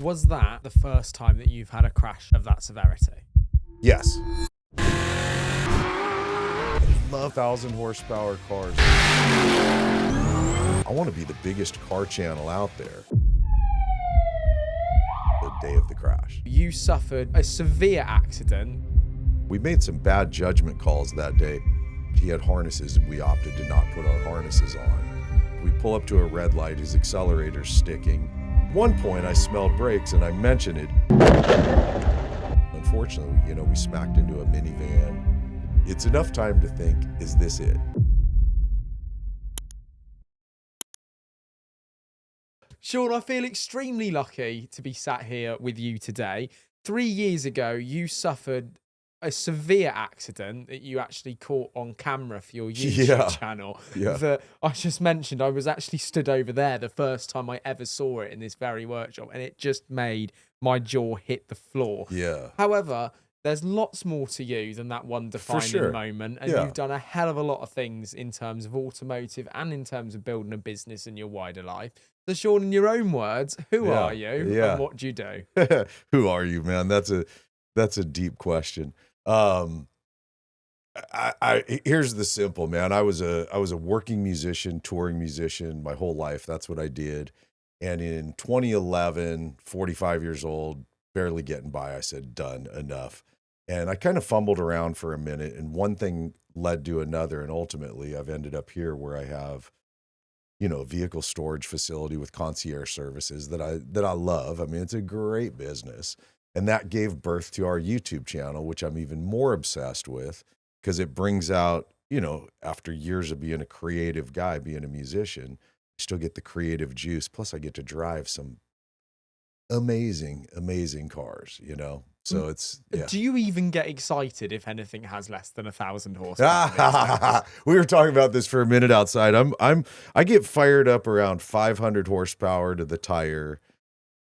Was that the first time that you've had a crash of that severity? Yes. I love 1,000 horsepower cars. I want to be the biggest car channel out there. The day of the crash. You suffered a severe accident. We made some bad judgment calls that day. He had harnesses and we opted to not put our harnesses on. We pull up to a red light, his accelerator's sticking. One point I smelled brakes and I mentioned it. Unfortunately, we smacked into a minivan. It's enough time to think, is this it? Shawn, I feel extremely lucky to be sat here with you today. 3 years ago, you suffered a severe accident that you actually caught on camera for your YouTube channel. That I just mentioned. I was actually stood over there the first time I ever saw it in this very workshop, and it just made my jaw hit the floor. However, there's lots more to you than that one defining moment, and you've done a hell of a lot of things in terms of automotive and in terms of building a business in your wider life. So, Shawn, in your own words, who are you and what do you do? Who are you, man? That's a deep question. Here's the simple, man. I was a working musician, touring musician my whole life. That's what I did. And in 2011, 45 years old, barely getting by, I said, done, enough. And I kind of fumbled around for a minute, and one thing led to another. And ultimately I've ended up here where I have, a vehicle storage facility with concierge services that I love. I mean, it's a great business. And that gave birth to our YouTube channel, which I'm even more obsessed with because it brings out, after years of being a creative guy, being a musician, I still get the creative juice. Plus I get to drive some amazing, amazing cars, So it's, Do you even get excited if anything has less than 1,000 horsepower? We were talking about this for a minute outside. I get fired up around 500 horsepower to the tire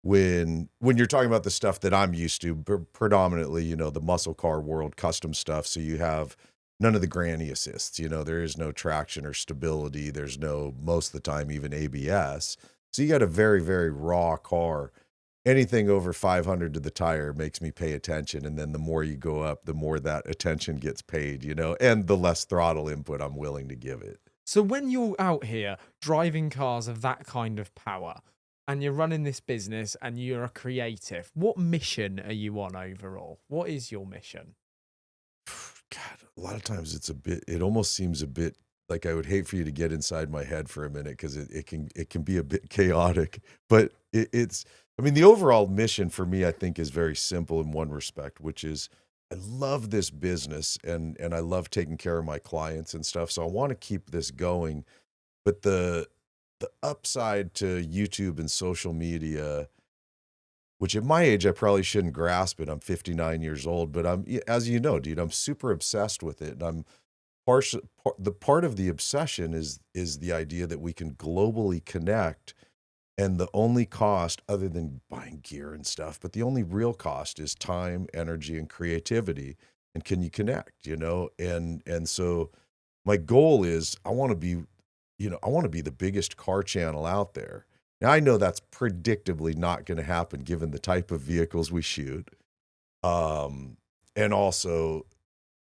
when you're talking about the stuff that I'm used to, predominantly, the muscle car world, custom stuff. So you have none of the granny assists, there is no traction or stability. There's no, most of the time, even ABS. So you got a very, very raw car. Anything over 500 to the tire makes me pay attention. And then the more you go up, the more that attention gets paid, and the less throttle input I'm willing to give it. So when you're out here driving cars of that kind of power and you're running this business and you're a creative, what mission are you on overall? What is your mission? God, a lot of times it almost seems a bit like I would hate for you to get inside my head for a minute because it can be a bit chaotic, but the overall mission for me, I think, is very simple in one respect, which is I love this business and I love taking care of my clients and stuff. So I want to keep this going. But the upside to YouTube and social media, which at my age, I probably shouldn't grasp it. I'm 59 years old, but as you know, dude, I'm super obsessed with it. And the part of the obsession is the idea that we can globally connect. And the only cost, other than buying gear and stuff, but the only real cost is time, energy, and creativity. And can you connect, And so my goal is I want to be the biggest car channel out there. Now, I know that's predictably not going to happen given the type of vehicles we shoot. And also,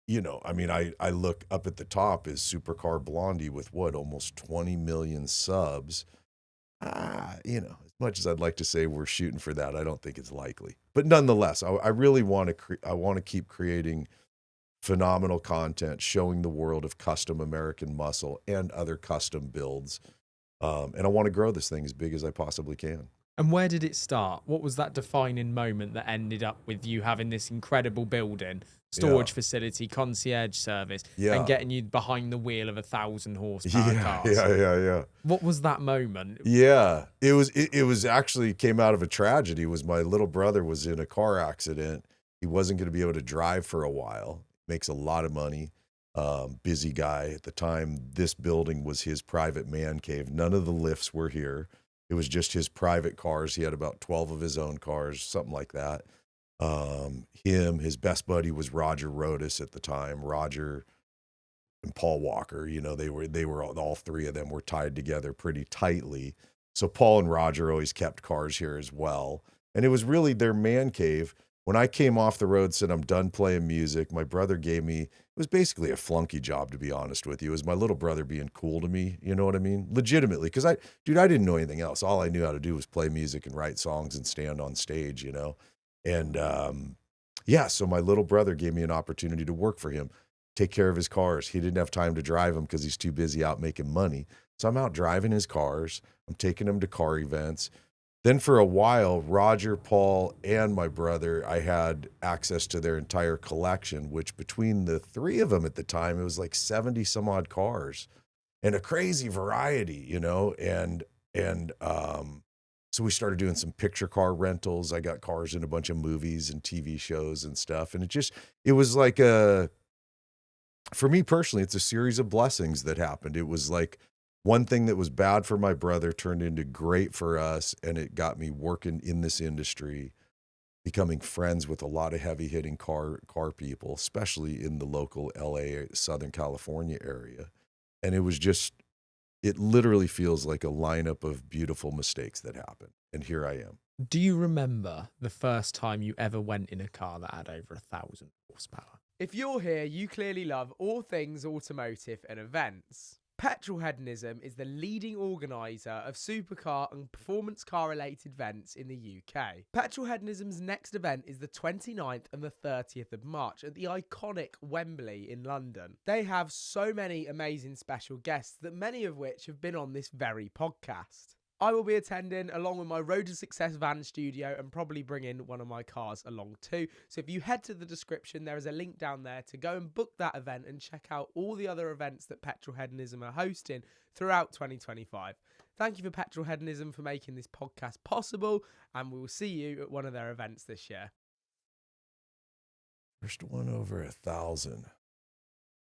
I look up at the top is Supercar Blondie with almost 20 million subs. As much as I'd like to say we're shooting for that, I don't think it's likely. But nonetheless, I really want to keep creating phenomenal content, showing the world of custom American muscle and other custom builds. And I want to grow this thing as big as I possibly can. And where did it start? What was that defining moment that ended up with you having this incredible building, storage facility, concierge service, and getting you behind the wheel of 1,000 horsepower cars? Yeah. What was that moment? Yeah, it was actually came out of a tragedy. Was my little brother was in a car accident. He wasn't going to be able to drive for a while. Makes a lot of money. Busy guy at the time. This building was his private man cave. None of the lifts were here. It was just his private cars. He had about 12 of his own cars, something like that. His best buddy was Roger Rodas at the time. Roger and Paul Walker, they were all three of them were tied together pretty tightly. So Paul and Roger always kept cars here as well. And it was really their man cave. When I came off the road, said I'm done playing music, my brother gave me, it was basically a flunky job, to be honest with you. It was my little brother being cool to me, you know what I mean? Legitimately, because I didn't know anything else. All I knew how to do was play music and write songs and stand on stage, you know? And yeah, so my little brother gave me an opportunity to work for him, take care of his cars. He didn't have time to drive them because he's too busy out making money. So I'm out driving his cars. I'm taking him to car events. Then for a while, Roger, Paul, and my brother, I had access to their entire collection, which between the three of them at the time, it was like 70 some odd cars and a crazy variety, you know? And so we started doing some picture car rentals. I got cars in a bunch of movies and TV shows and stuff. And it was like for me personally, it's a series of blessings that happened. It was like, one thing that was bad for my brother turned into great for us, and it got me working in this industry, becoming friends with a lot of heavy hitting car people, especially in the local LA, Southern California area. And it literally feels like a lineup of beautiful mistakes that happened. And here I am. Do you remember the first time you ever went in a car that had over 1,000 horsepower? If you're here, you clearly love all things automotive and events. Petrolheadonism is the leading organiser of supercar and performance car related events in the UK. Petrolheadonism's next event is the 29th and the 30th of March at the iconic Wembley in London. They have so many amazing special guests that many of which have been on this very podcast. I will be attending along with my Road to Success van studio and probably bring in one of my cars along too. So if you head to the description, there is a link down there to go and book that event and check out all the other events that Petrolheadonism are hosting throughout 2025. Thank you for Petrolheadonism for making this podcast possible, and we will see you at one of their events this year. First one over 1,000.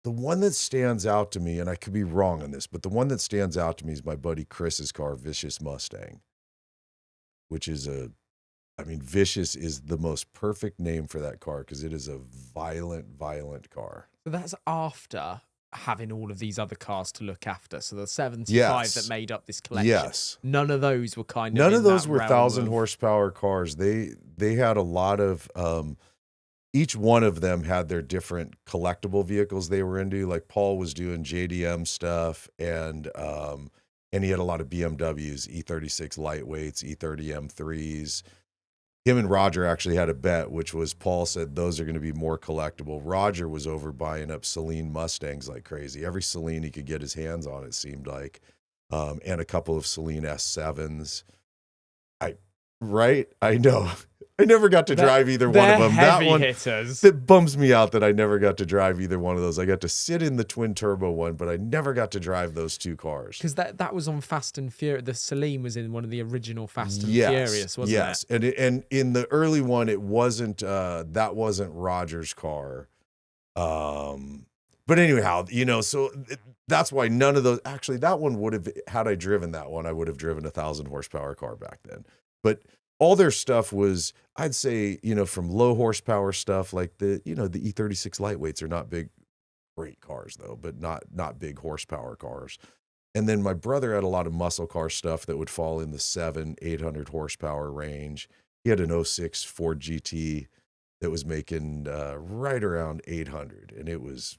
The one that stands out to me, and I could be wrong on this, but the one that stands out to me is my buddy Chris's car, Vicious Mustang, which is Vicious is the most perfect name for that car because it is a violent, violent car. So that's after having all of these other cars to look after. So the 75 that made up this collection. Yes. None of those were None of those were 1,000 horsepower cars. They had a lot of each one of them had their different collectible vehicles they were into. Like Paul was doing JDM stuff, and he had a lot of BMWs, E36 lightweights, E30 M3s. Him and Roger actually had a bet, which was Paul said those are going to be more collectible. Roger was over buying up Celine Mustangs like crazy. Every Celine he could get his hands on, it seemed like, and a couple of Celine S7s. I know. I never got to drive either one of them. Heavy that one hitters. That bums me out that I never got to drive either one of those. I got to sit in the twin turbo one, but I never got to drive those two cars. Because that was on Fast and Furious. The Celine was in one of the original Fast and Furious, wasn't it? Yes, and in the early one, it wasn't. That wasn't Roger's car. But anyhow, so that's why none of those. Actually, that one would have. Had I driven that one, I would have driven a 1,000 horsepower car back then. But all their stuff was, I'd say, from low horsepower stuff like the E36 lightweights are not big, great cars though, but not big horsepower cars. And then my brother had a lot of muscle car stuff that would fall in the 700-800 horsepower range. He had an 06 Ford GT that was making right around 800, and that was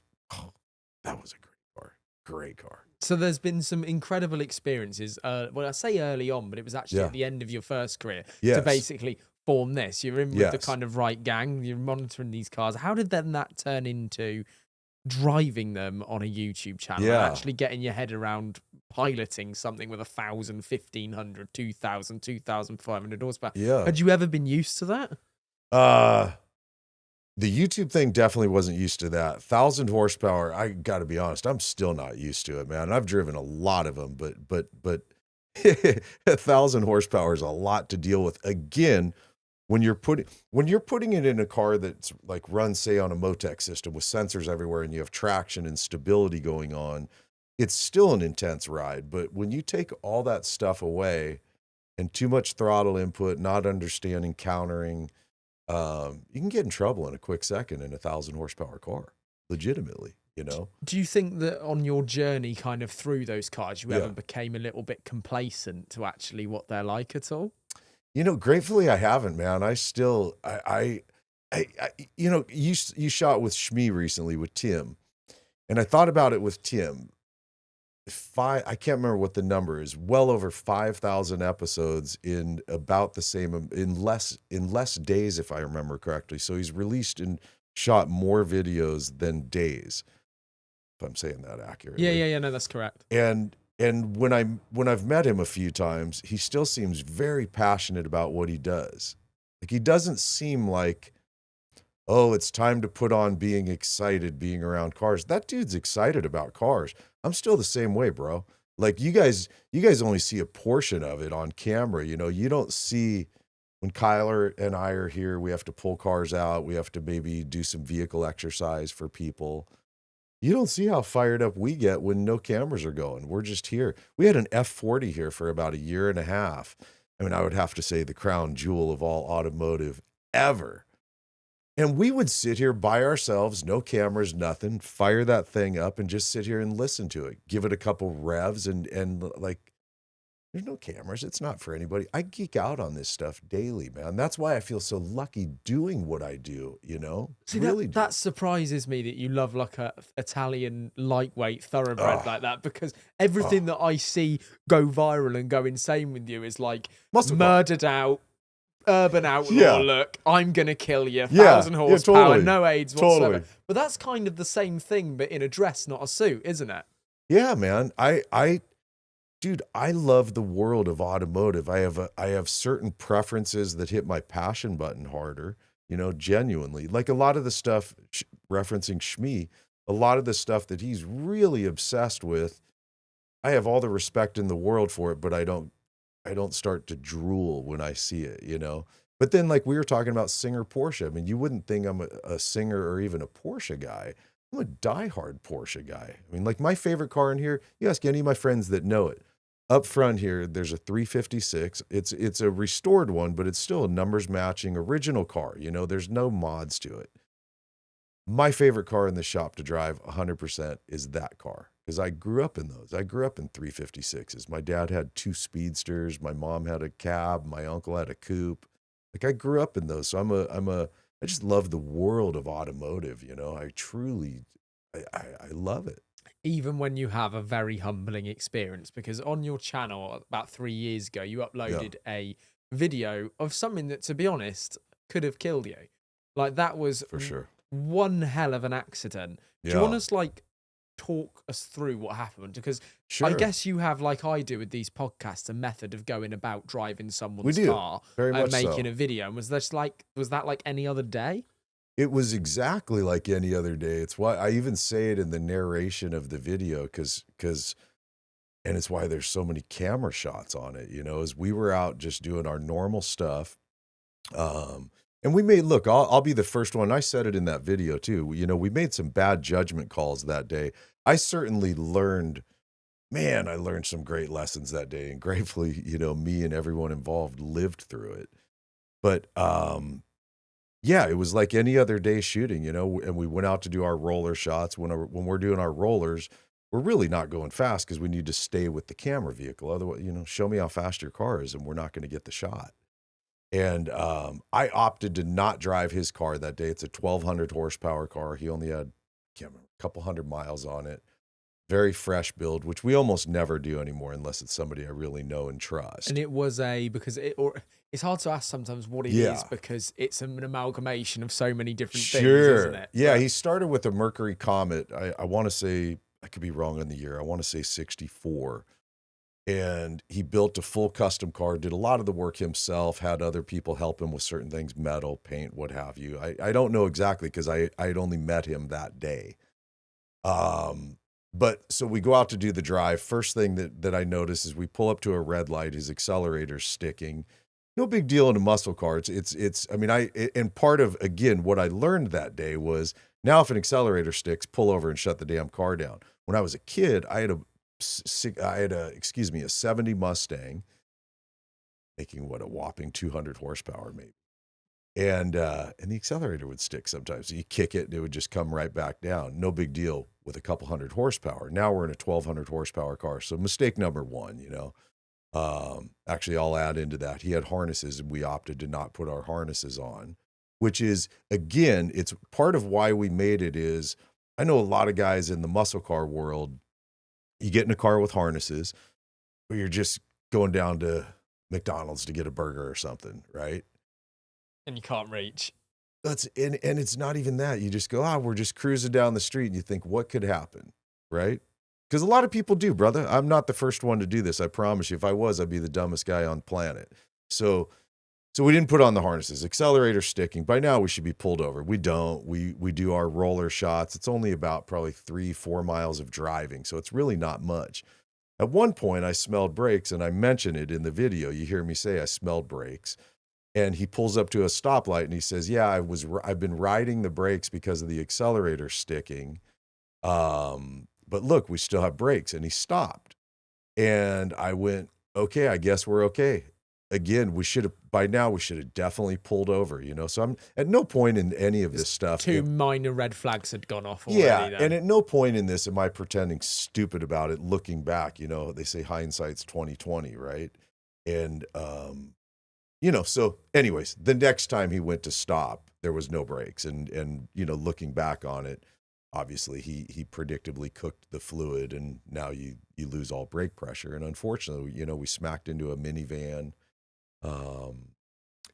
a great car. So there's been some incredible experiences. Well, I say early on, but it was actually at the end of your first career to basically form this. You're in with the kind of right gang. You're monitoring these cars. How did then that turn into driving them on a YouTube channel and actually getting your head around piloting something with 1,000, 1,500, 2,000, 2,500 horsepower? Yeah. Had you ever been used to that? The YouTube thing definitely wasn't used to that. 1,000 horsepower, I got to be honest, I'm still not used to it, man. I've driven a lot of them, but 1,000 horsepower is a lot to deal with. Again, when you're putting it in a car that's like runs, say, on a Motec system with sensors everywhere and you have traction and stability going on, it's still an intense ride. But when you take all that stuff away and too much throttle input, not understanding countering, you can get in trouble in a quick second in a 1,000 horsepower car, legitimately, Do you think that on your journey kind of through those cars, you ever became a little bit complacent to actually what they're like at all? Gratefully I haven't, man. I still, you shot with Shmee recently with Tim, and I thought about it with Tim. I can't remember what the number is. Well over 5,000 episodes in about the same in less days, if I remember correctly. So he's released and shot more videos than days, if I'm saying that accurately. Yeah. No, that's correct. And when I've met him a few times, he still seems very passionate about what he does. Like, he doesn't seem like, oh, it's time to put on being excited, being around cars. That dude's excited about cars. I'm still the same way, bro. Like, you guys only see a portion of it on camera. You don't see when Kyler and I are here, we have to pull cars out. We have to maybe do some vehicle exercise for people. You don't see how fired up we get when no cameras are going. We're just here. We had an F40 here for about a year and a half. I mean, I would have to say the crown jewel of all automotive ever. And we would sit here by ourselves, no cameras, nothing, fire that thing up and just sit here and listen to it, give it a couple revs and like, there's no cameras. It's not for anybody. I geek out on this stuff daily, man. That's why I feel so lucky doing what I do, See, really that surprises me that you love like a Italian lightweight thoroughbred like that, because everything that I see go viral and go insane with you is like murdered out, urban outlaw look. I'm going to kill you. 1,000 horsepower, totally. no aids whatsoever. Totally. But that's kind of the same thing, but in a dress, not a suit, isn't it? Yeah, man. Dude, I love the world of automotive. I have certain preferences that hit my passion button harder, genuinely. Like a lot of the stuff, referencing Shmee, a lot of the stuff that he's really obsessed with, I have all the respect in the world for it, but I don't start to drool when I see it, But then, like we were talking about Singer Porsche, I mean, you wouldn't think I'm a Singer or even a Porsche guy. I'm a diehard Porsche guy. I mean, like my favorite car in here, you ask any of my friends that know it. Up front here, there's a 356. It's a restored one, but it's still a numbers matching original car. There's no mods to it. My favorite car in the shop to drive 100% is that car, because I grew up in those. I grew up in 356s. My dad had 2 Speedsters. My mom had a cab. My uncle had a coupe. Like, I grew up in those. So I just love the world of automotive. I truly, I love it. Even when you have a very humbling experience, because on your channel about 3 years ago, you uploaded a video of something that, to be honest, could have killed you. Like, that was for sure one hell of an accident. Do you want to talk us through what happened? Because I guess you have, like I do with these podcasts, a method of going about driving someone's car and making a video. And was that like any other day? It was exactly like any other day. It's why I even say it in the narration of the video, because and it's why there's so many camera shots on it, as we were out just doing our normal stuff. And we made, look, I'll be the first one. I said it in that video too. We made some bad judgment calls that day. I certainly learned some great lessons that day. And gratefully, me and everyone involved lived through it. But, yeah, it was like any other day shooting, and we went out to do our roller shots. When we're doing our rollers, we're really not going fast because we need to stay with the camera vehicle. Otherwise, show me how fast your car is and we're not going to get the shot. And I opted to not drive his car that day. It's a 1,200 horsepower car. He only had, I can't remember, a couple hundred miles on it. Very fresh build, which we almost never do anymore unless it's somebody I really know and trust. And it was it's hard to ask sometimes what it is, because it's an amalgamation of so many different things, isn't it? Yeah, he started with a Mercury Comet. I want to say, I could be wrong on the year, I want to say 64. And he built a full custom car, did a lot of the work himself, had other people help him with certain things, metal, paint, what have you. I don't know exactly because I had only met him that day. But so we go out to do the drive. First thing that I notice is we pull up to a red light, his accelerator's sticking. No big deal in a muscle car. And part of, again, what I learned that day was, now if an accelerator sticks, pull over and shut the damn car down. When I was a kid, I had a 70 Mustang, making a whopping 200 horsepower maybe. And the accelerator would stick sometimes. So you kick it and it would just come right back down. No big deal with a couple hundred horsepower. Now we're in a 1,200 horsepower car. So mistake number one, Actually, I'll add into that. He had harnesses, and we opted to not put our harnesses on, which is, again, it's part of why we made it is, I know a lot of guys in the muscle car world, you get in a car with harnesses, or you're just going down to McDonald's to get a burger or something, right? And you can't reach. And it's not even that. You just go, we're just cruising down the street, and you think, what could happen, right? Because a lot of people do, brother. I'm not the first one to do this. I promise you. If I was, I'd be the dumbest guy on the planet. So we didn't put on the harnesses. Accelerator sticking. By now, we should be pulled over. We don't. We do our roller shots. It's only about probably 3-4 miles of driving, so it's really not much. At one point, I smelled brakes, and I mention it in the video. You hear me say I smelled brakes. And he pulls up to a stoplight, and he says, yeah, I've been riding the brakes because of the accelerator sticking. But look, we still have brakes. And he stopped. And I went, okay, I guess we're okay. Again, by now we should have definitely pulled over, So I'm at no point in any of this stuff. Two minor red flags had gone off already. Yeah. Then. And at no point in this am I pretending stupid about it looking back. They say hindsight's 20/20, right? And, so anyways, the next time he went to stop, there was no brakes. And looking back on it, obviously he predictably cooked the fluid, and now you lose all brake pressure. And unfortunately, we smacked into a minivan.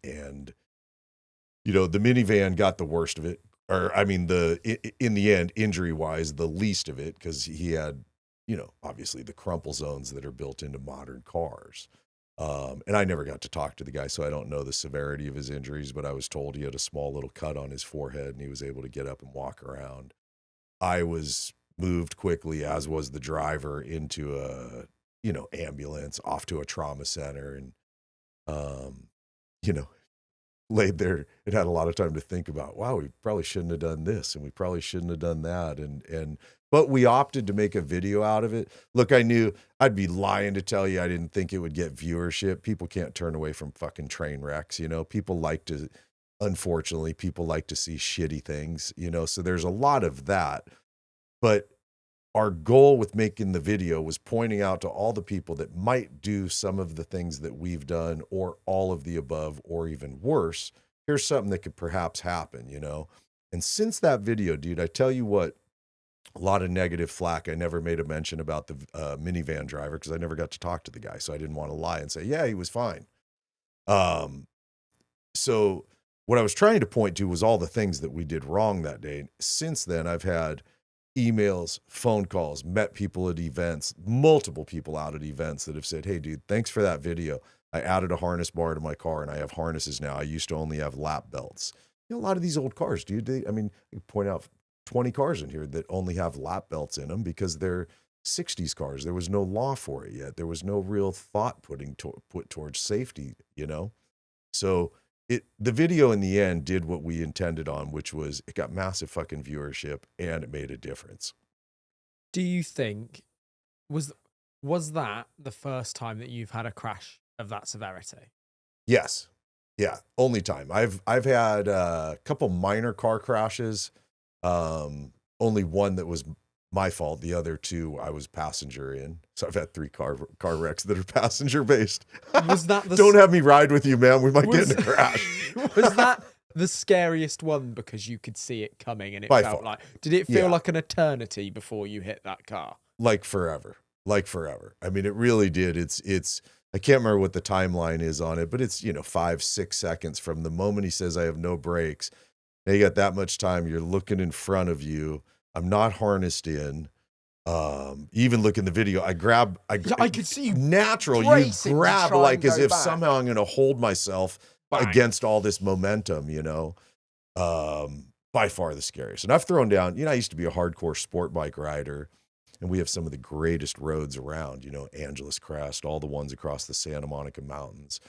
And the minivan got the worst of it, or I mean, in the end, injury wise, the least of it, because he had, obviously the crumple zones that are built into modern cars. And I never got to talk to the guy, so I don't know the severity of his injuries, but I was told he had a small little cut on his forehead, and he was able to get up and walk around. I was moved quickly, as was the driver, into a, ambulance, off to a trauma center, and, laid there and had a lot of time to think about, wow, we probably shouldn't have done this, and we probably shouldn't have done that. But we opted to make a video out of it. Look, I knew I'd be lying to tell you I didn't think it would get viewership. People can't turn away from fucking train wrecks, Unfortunately, people like to see shitty things, so there's a lot of that. But our goal with making the video was pointing out to all the people that might do some of the things that we've done, or all of the above, or even worse. Here's something that could perhaps happen, And since that video, dude, I tell you what, a lot of negative flack. I never made a mention about the minivan driver because I never got to talk to the guy, so I didn't want to lie and say, yeah, he was fine. So what I was trying to point to was all the things that we did wrong that day. Since then, I've had emails, phone calls, met people at events, multiple people out at events that have said, hey, dude, thanks for that video. I added a harness bar to my car, and I have harnesses now. I used to only have lap belts. A lot of these old cars, dude, you point out 20 cars in here that only have lap belts in them because they're 60s cars. There was no law for it yet. There was no real thought put towards safety, So the video in the end did what we intended on, which was it got massive fucking viewership, and it made a difference. Do you think was that the first time that you've had a crash of that severity? Yes. Yeah. Only time. I've had a couple minor car crashes. Only one that was my fault. The other two I was passenger in. So I've had 3 car wrecks that are passenger based. Was that Don't have me ride with you, man. We might get in a crash. Was that the scariest one because you could see it coming, and it By felt far. like, did it feel like an eternity before you hit that car? Like forever. I mean, it really did. It's I can't remember what the timeline is on it, but it's, 5-6 seconds from the moment he says I have no brakes. Now you got that much time. You're looking in front of you. I'm not harnessed in. Even look in the video. I could see you natural. You grab like as if somehow I'm going to hold myself against all this momentum, by far the scariest. And I've thrown down, I used to be a hardcore sport bike rider, and we have some of the greatest roads around, Angeles Crest, all the ones across the Santa Monica Mountains.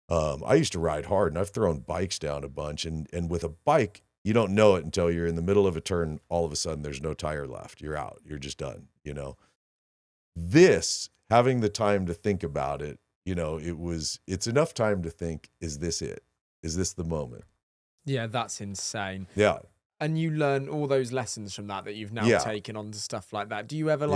I used to ride hard, and I've thrown bikes down a bunch, and with a bike, you don't know it until you're in the middle of a turn. All of a sudden there's no tire left. You're out. You're just done. This, having the time to think about it, it's enough time to think, is this it? Is this the moment? Yeah, that's insane. Yeah. And you learn all those lessons from that you've now taken on to stuff like that. Do you ever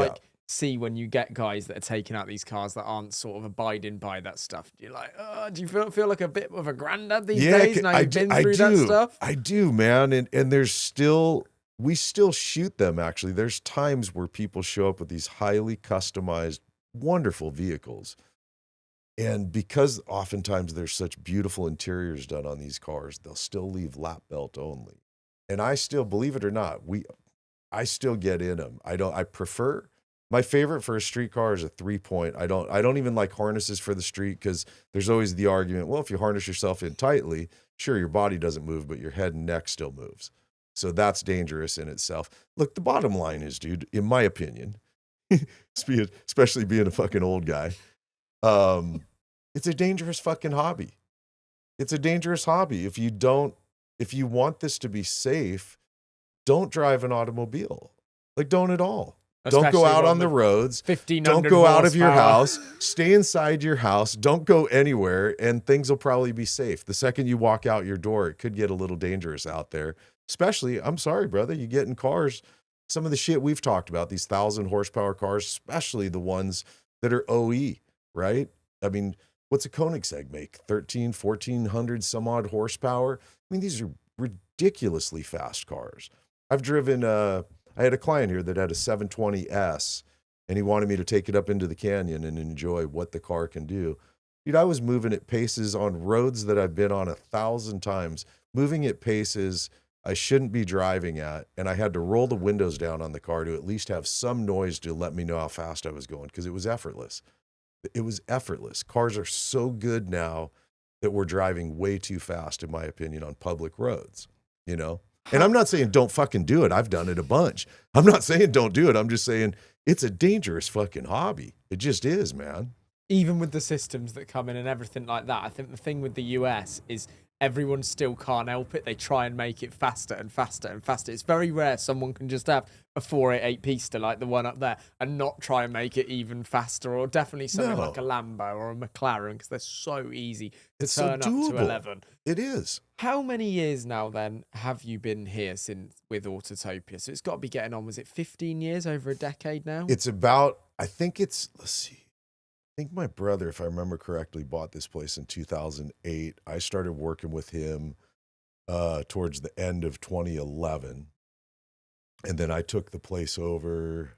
see when you get guys that are taking out these cars that aren't sort of abiding by that stuff? You're like, oh, do you feel like a bit of a granddad these days now you've been through that stuff? I do, man. And there's still, we still shoot them, actually. There's times where people show up with these highly customized, wonderful vehicles. And because oftentimes there's such beautiful interiors done on these cars, they'll still leave lap belt only. And I still, believe it or not, I still get in them. I prefer, my favorite for a street car is a 3-point. I don't even like harnesses for the street, because there's always the argument, well, if you harness yourself in tightly, sure, your body doesn't move, but your head and neck still moves. So that's dangerous in itself. Look, the bottom line is, dude, in my opinion, especially being a fucking old guy, it's a dangerous fucking hobby. It's a dangerous hobby. If you want this to be safe, don't drive an automobile. Like, don't at all. Don't go out on the roads. 1500 Don't go out of your horsepower. house. Stay inside your house. Don't go anywhere, and things will probably be safe. The second you walk out your door, it could get a little dangerous out there. Especially, I'm sorry, brother, you get in cars, some of the shit we've talked about, these 1,000 horsepower cars, especially the ones that are OE, right? I mean, what's a Koenigsegg make? 1,400 some odd horsepower? I mean, these are ridiculously fast cars. I've driven, I had a client here that had a 720S, and he wanted me to take it up into the canyon and enjoy what the car can do. Dude, I was moving at paces on roads that I've been on 1,000 times, moving at paces I shouldn't be driving at, and I had to roll the windows down on the car to at least have some noise to let me know how fast I was going, because it was effortless. It was effortless. Cars are so good now that we're driving way too fast, in my opinion, on public roads, you know? And I'm not saying don't fucking do it. I've done it a bunch. I'm not saying don't do it. I'm just saying it's a dangerous fucking hobby. It just is, man. Even with the systems that come in and everything like that, I think the thing with the US is everyone still can't help it. They try and make it faster and faster and faster. It's very rare someone can just have a 488 Pista like the one up there and not try and make it even faster, or definitely something like a Lambo or a McLaren, because they're so easy to turn up to 11. It is. How many years now then have you been here since with Autotopia? So it's got to be getting on, was it 15 years, over a decade now? It's about, I think it's, let's see. I think my brother, if I remember correctly, bought this place in 2008. I started working with him towards the end of 2011. And then I took the place over,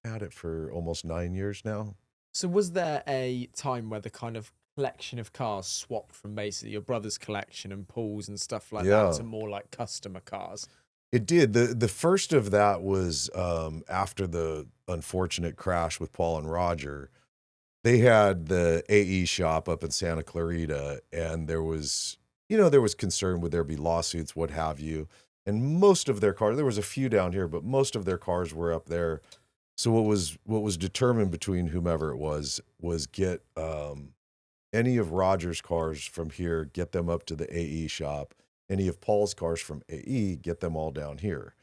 had it for almost 9 years now. So was there a time where the kind of collection of cars swapped from basically your brother's collection and Paul's and stuff like that to more like customer cars? It did. The first of that was after the unfortunate crash with Paul and Roger. They had the AE shop up in Santa Clarita, and there was concern, would there be lawsuits, what have you. And most of their cars, there was a few down here, but most of their cars were up there. So what was determined between whomever it was get any of Roger's cars from here, get them up to the AE shop. Any of Paul's cars from AE, get them all down here.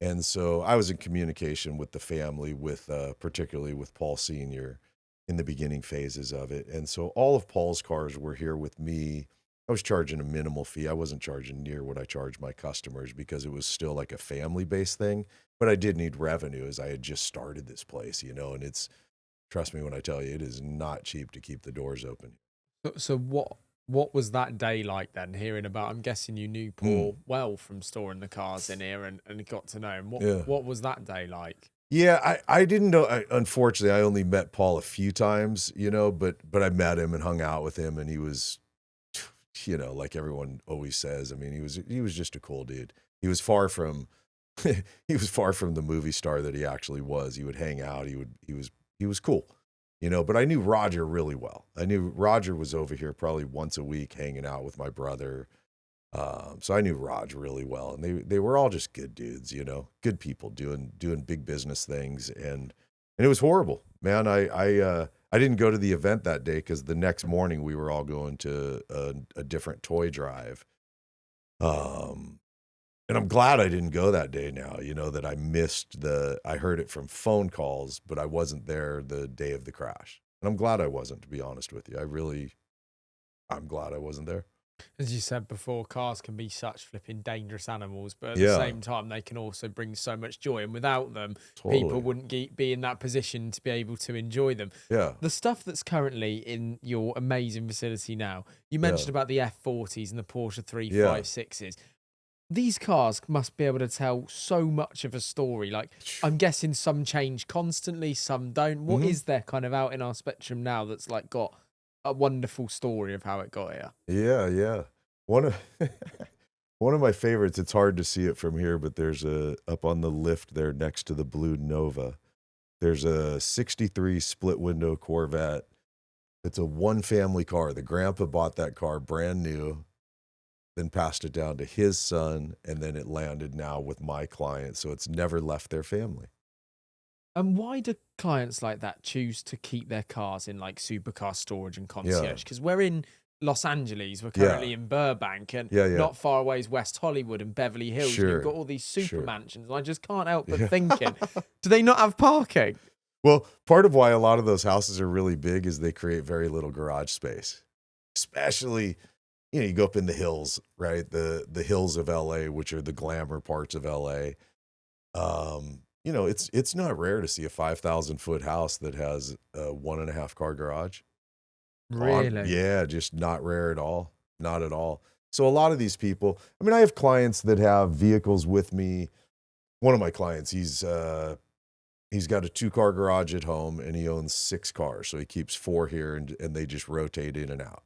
And so I was in communication with the family, with particularly with Paul Sr., in the beginning phases of it. And so all of Paul's cars were here with me. I was charging a minimal fee. I wasn't charging near what I charged my customers, because it was still like a family-based thing. But I did need revenue, as I had just started this place, you know, and it's, trust me when I tell you, it is not cheap to keep the doors open. So what was that day like then, hearing about, I'm guessing you knew Paul well from storing the cars in here and got to know him. What was that day like? Yeah, I didn't know. Unfortunately, I only met Paul a few times, you know, but I met him and hung out with him, and he was, you know, like everyone always says. I mean, he was just a cool dude. He was far from the movie star that he actually was. He would hang out. He was cool, you know. But I knew Roger really well. I knew Roger was over here probably once a week hanging out with my brother. So I knew Raj really well, and they were all just good dudes, you know, good people doing big business things. And it was horrible, man. I didn't go to the event that day, because the next morning we were all going to a different toy drive. And I'm glad I didn't go that day now, you know, that I missed I heard it from phone calls, but I wasn't there the day of the crash. And I'm glad I wasn't, to be honest with you. I'm glad I wasn't there. As you said before, cars can be such flipping dangerous animals, but at the Yeah, same time, they can also bring so much joy. And without them, people totally. wouldn't be in that position to be able to enjoy them. Yeah, The stuff that's currently in your amazing facility now, you yeah, mentioned about the F40s and the Porsche yeah. 356s. These cars must be able to tell so much of a story. Like, I'm guessing some change constantly, some don't. What hmm is there kind of out in our spectrum now that's like got a wonderful story of how it got here? Yeah, yeah. One of one of my favorites, it's hard to see it from here, but there's a up on the lift there next to the blue Nova. There's a 63 split window Corvette. It's a one family car. The grandpa bought that car brand new, then passed it down to his son, and then it landed now with my client. So it's never left their family. And why do clients like that choose to keep their cars in like supercar storage and Yeah. concierge? Because we're in Los Angeles, we're Yeah. currently in Burbank, and Yeah, yeah. not far away is West Hollywood and Beverly Hills, and you've got Sure. all these super Sure. mansions. And I just can't help but Yeah. thinking, do they not have parking? Well, part of why a lot of those houses are really big is they create very little garage space. Especially, you go up in the hills, right? The hills of LA, which are the glamour parts of LA. It's not rare to see a 5,000-foot house that has a 1.5 car garage. Really? Yeah, just not rare at all. Not at all. So a lot of these people, I mean, I have clients that have vehicles with me. One of my clients, he's got a 2-car garage at home and he owns 6 cars. So he keeps 4 here and they just rotate in and out.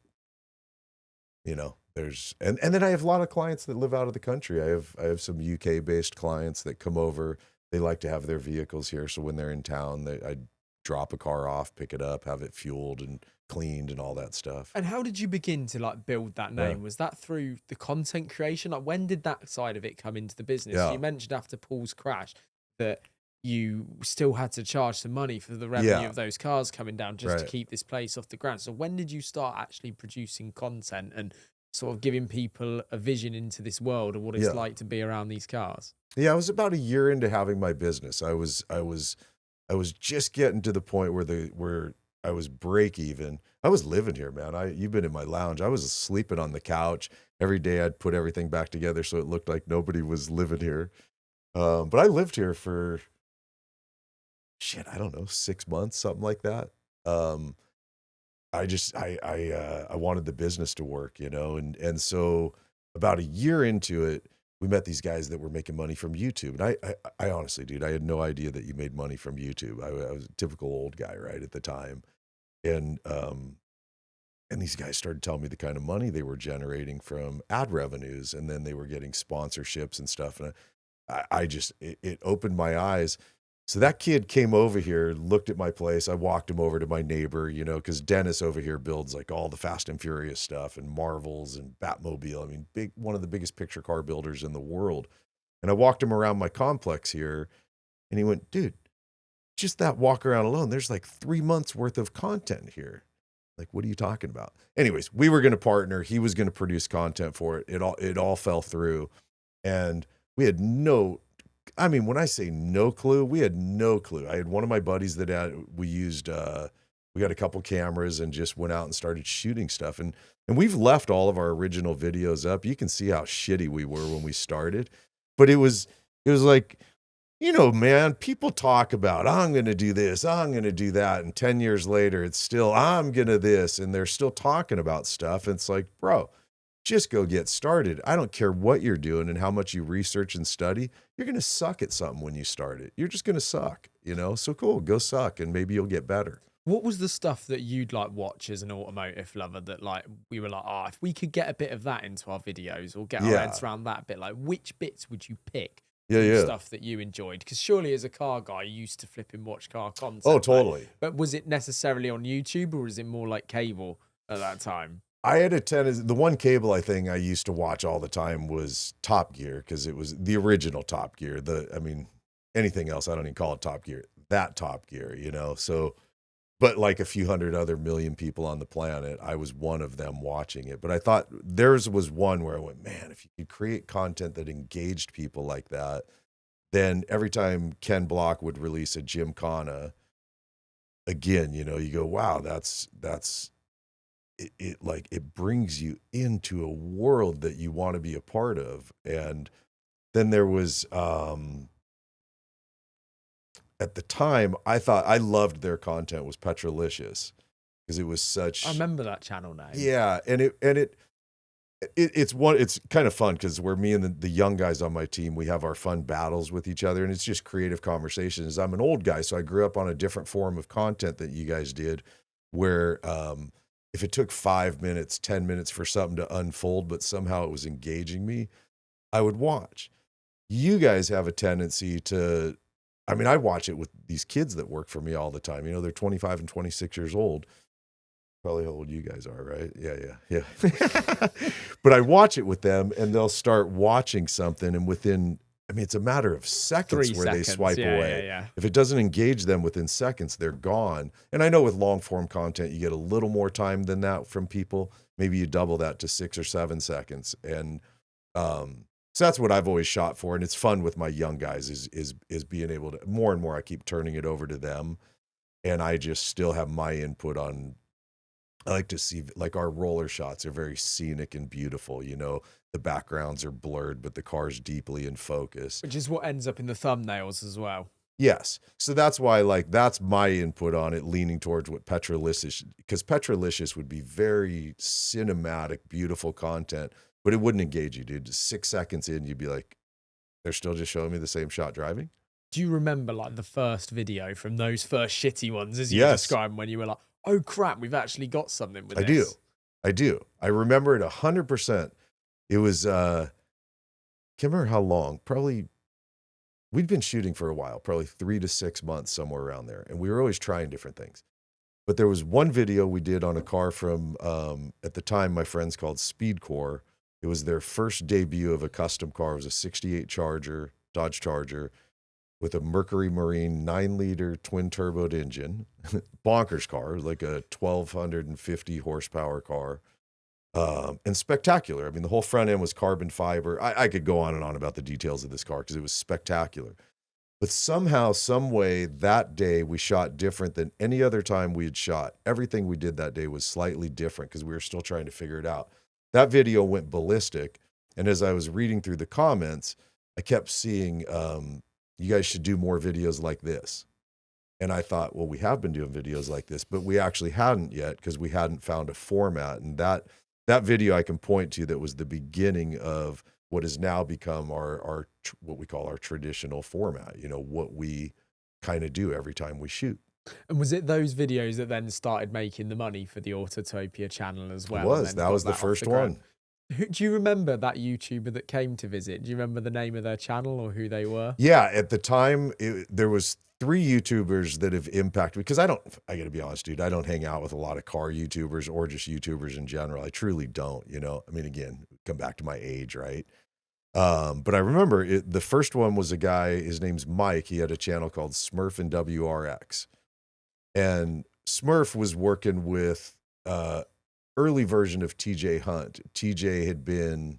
And then I have a lot of clients that live out of the country. I have some UK based clients that come over. They like to have their vehicles here. So when they're in town, I drop a car off, pick it up, have it fueled and cleaned and all that stuff. And how did you begin to like build that Yeah. name? Was that through the content creation? Like, when did that side of it come into the business? Yeah. You mentioned after Paul's crash that you still had to charge some money for the revenue Yeah. of those cars coming down just to Right. keep this place off the ground. So when did you start actually producing content and sort of giving people a vision into this world of what it's Yeah. like to be around these cars? Yeah, I was about a year into having my business. I was just getting to the point where I was break even. I was living here, man. You've been in my lounge. I was sleeping on the couch every day. I'd put everything back together so it looked like nobody was living here. But I lived here for I don't know, 6 months, something like that. Um, I wanted the business to work, and so about a year into it, we met these guys that were making money from YouTube. And I honestly, dude, I had no idea that you made money from YouTube. I was a typical old guy, right, at the time. And these guys started telling me the kind of money they were generating from ad revenues, and then they were getting sponsorships and stuff. And it opened my eyes. So that kid came over here, looked at my place. I walked him over to my neighbor, because Dennis over here builds like all the Fast and Furious stuff and Marvels and Batmobile. I mean, one of the biggest picture car builders in the world. And I walked him around my complex here, and he went, dude, just that walk around alone, there's like 3 months worth of content here. Like, what are you talking about? Anyways, we were going to partner. He was going to produce content for it. It all fell through. And we had when I say no clue, we had no clue. I had one of my buddies that we got a couple cameras and just went out and started shooting stuff. And we've left all of our original videos up. You can see how shitty we were when we started, but it was like, man, people talk about, I'm going to do this, I'm going to do that. And 10 years later, it's still, I'm going to this. And they're still talking about stuff. And it's like, bro, just go get started. I don't care what you're doing and how much you research and study. You're going to suck at something when you start it. You're just going to suck, So cool, go suck and maybe you'll get better. What was the stuff that you'd like watch as an automotive lover that like we were like, if we could get a bit of that into our videos or get our heads around that bit, like which bits would you pick? Yeah. Stuff that you enjoyed, because surely as a car guy you used to flip and watch car content. Oh, totally. But was it necessarily on YouTube or was it more like cable at that time? I had a tendency, the one cable thing I used to watch all the time was Top Gear, because it was the original Top Gear. Anything else, I don't even call it Top Gear. That Top Gear, So, but like a few hundred other million people on the planet, I was one of them watching it. But I thought theirs was one where I went, man, if you could create content that engaged people like that, then every time Ken Block would release a Gymkhana, again, you go, wow, that's it brings you into a world that you want to be a part of. And then there was, at the time, I loved their content was Petrolicious because it was such. I remember that channel name. Yeah, it's kind of fun because where me and the young guys on my team, we have our fun battles with each other, and it's just creative conversations. I'm an old guy, so I grew up on a different form of content that you guys did, where if it took 5 minutes, 10 minutes for something to unfold, but somehow it was engaging me, I would watch. You guys have a tendency to, I mean, I watch it with these kids that work for me all the time. You know, they're 25 and 26 years old. Probably how old you guys are, right? Yeah. But I watch it with them, and they'll start watching something, and within, I mean, it's a matter of seconds they swipe away. Yeah. If it doesn't engage them within seconds, they're gone. And I know with long form content, you get a little more time than that from people. Maybe you double that to 6 or 7 seconds. And so that's what I've always shot for. And it's fun with my young guys is being able to, more and more, I keep turning it over to them. And I just still have my input on, I like to see, like, our roller shots are very scenic and beautiful. You know, the backgrounds are blurred, but the car's deeply in focus. Which is what ends up in the thumbnails as well. Yes. So that's why, like, that's my input on it, leaning towards what Petrolicious, because Petrolicious would be very cinematic, beautiful content, but it wouldn't engage you, dude. Just 6 seconds in, you'd be like, they're still just showing me the same shot driving. Do you remember, like, the first video from those first shitty ones, as you described, when you were like, oh crap, we've actually got something with this? I do. I remember it 100%. It was, can't remember how long, probably, we'd been shooting for a while, probably 3 to 6 months, somewhere around there. And we were always trying different things. But there was one video we did on a car from, at the time, my friends called SpeedKore. It was their first debut of a custom car. It was a 68 Charger, Dodge Charger, with a Mercury Marine 9-liter twin-turboed engine. Bonkers car, like a 1,250 horsepower car. And spectacular. I mean, the whole front end was carbon fiber. I could go on and on about the details of this car because it was spectacular. But somehow, some way, that day we shot different than any other time we had shot. Everything we did that day was slightly different because we were still trying to figure it out. That video went ballistic. And as I was reading through the comments, I kept seeing, you guys should do more videos like this. And I thought, well, we have been doing videos like this, but we actually hadn't yet because we hadn't found a format. And that video I can point to that was the beginning of what has now become our what we call our traditional format, you know, what we kind of do every time we shoot. And was it those videos that then started making the money for the Autotopia channel as well? It was. That was the first one. Do you remember that YouTuber that came to visit? Do you remember the name of their channel or who they were? Yeah, at the time, there was 3 YouTubers that have impacted, because I got to be honest, dude, I don't hang out with a lot of car YouTubers or just YouTubers in general. I truly don't, you know. I mean, again, come back to my age, right? But I remember the first one was a guy, his name's Mike. He had a channel called Smurf and WRX. And Smurf was working with early version of TJ Hunt. TJ had been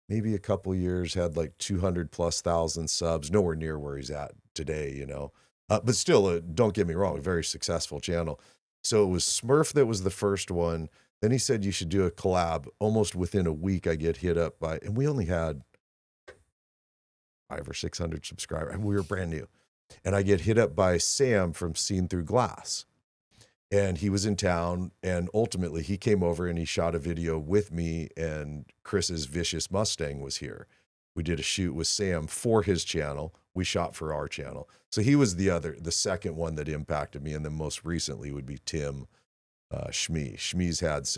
maybe a couple years, had like 200,000+ subs, nowhere near where he's at today, you know. But still, don't get me wrong, a very successful channel. So it was Smurf that was the first one. Then he said you should do a collab. Almost within a week, I get hit up by, and we only had 500 or 600 subscribers. We were brand new. And I get hit up by Sam from SeeingThroughGlass. And he was in town, and ultimately he came over and he shot a video with me, and Chris's Vicious Mustang was here. We did a shoot with Sam for his channel. We shot for our channel. So he was the second one that impacted me. And then most recently would be Tim Shmee. Shmee's had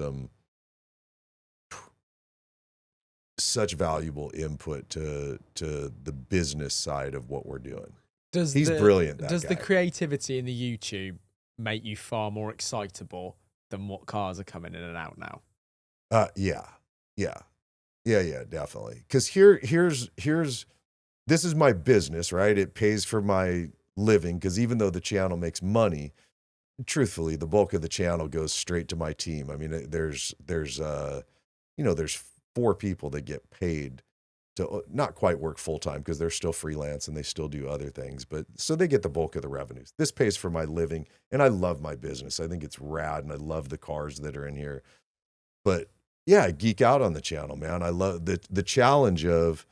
such valuable input to the business side of what we're doing. He's brilliant. Does the creativity in the YouTube make you far more excitable than what cars are coming in and out now? Yeah, definitely. Because here's this is my business, right? It pays for my living, because even though the channel makes money, truthfully, the bulk of the channel goes straight to my team. I mean, there's 4 people that get paid to not quite work full time because they're still freelance and they still do other things. But so they get the bulk of the revenues. This pays for my living, and I love my business. I think it's rad, and I love the cars that are in here. But yeah, I geek out on the channel, man. I love the challenge of,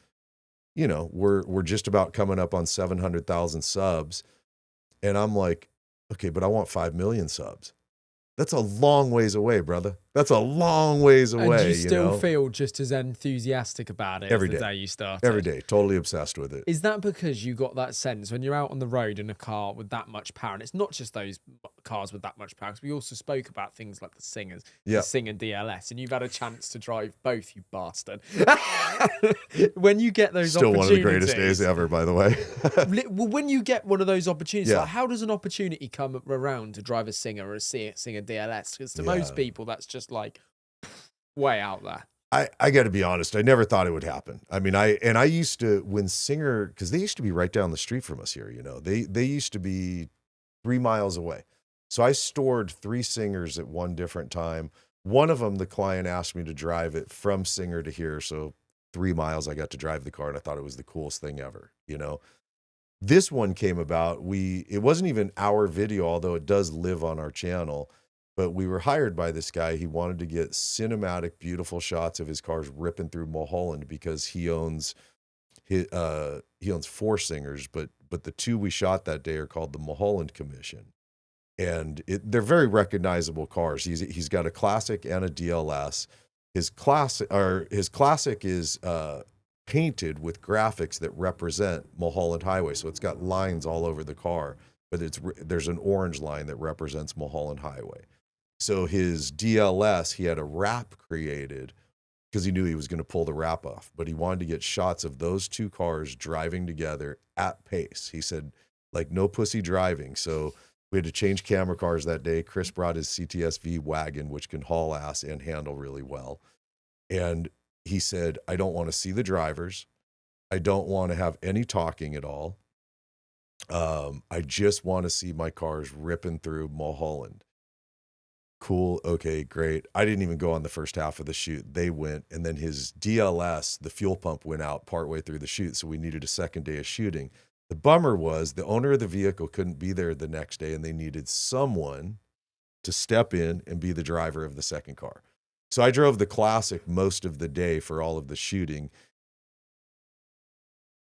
you know, we're just about coming up on 700,000 subs, and I'm like, okay, but I want 5 million subs. That's a long ways away, brother. That's a long ways away. And you still know? feel just as enthusiastic about it Every as the day. day you started? Every day. Totally obsessed with it. Is that because you got that sense when you're out on the road in a car with that much power? And it's not just those cars with that much power, because we also spoke about things like the Singers, the Singer DLS, and you've had a chance to drive both, you bastard. When you get those Still opportunities. one of the greatest days ever, by the way. Well, when you get one of those opportunities, like, how does an opportunity come around to drive a Singer or a Singer DLS? Because to most people, that's just like way out there. I got to be honest. I never thought it would happen. I mean, I used to, when Singer, because they used to be right down the street from us here, you know, they used to be 3 miles away. So I stored 3 Singers at one different time. One of them, the client asked me to drive it from Singer to here. So 3 miles, I got to drive the car, and I thought it was the coolest thing ever, you know. This one came about, it wasn't even our video, although it does live on our channel, but we were hired by this guy. He wanted to get cinematic, beautiful shots of his cars ripping through Mulholland because he owns 4 Singers, but the 2 we shot that day are called the Mulholland Commission. And they're very recognizable cars. He's got a classic and a DLS. His classic is painted with graphics that represent Mulholland Highway. So it's got lines all over the car, but there's an orange line that represents Mulholland Highway. So his DLS, he had a wrap created because he knew he was going to pull the wrap off, but he wanted to get shots of those 2 cars driving together at pace. He said, like, no pussy driving. So we had to change camera cars that day. Chris brought his CTS-V wagon, which can haul ass and handle really well. And he said, I don't want to see the drivers. I don't want to have any talking at all. I just want to see my cars ripping through Mulholland. Cool. Okay, great. I didn't even go on the first half of the shoot. They went, and then his DLS, the fuel pump went out partway through the shoot. So we needed a second day of shooting. The bummer was the owner of the vehicle couldn't be there the next day, and they needed someone to step in and be the driver of the second car. So I drove the classic most of the day for all of the shooting.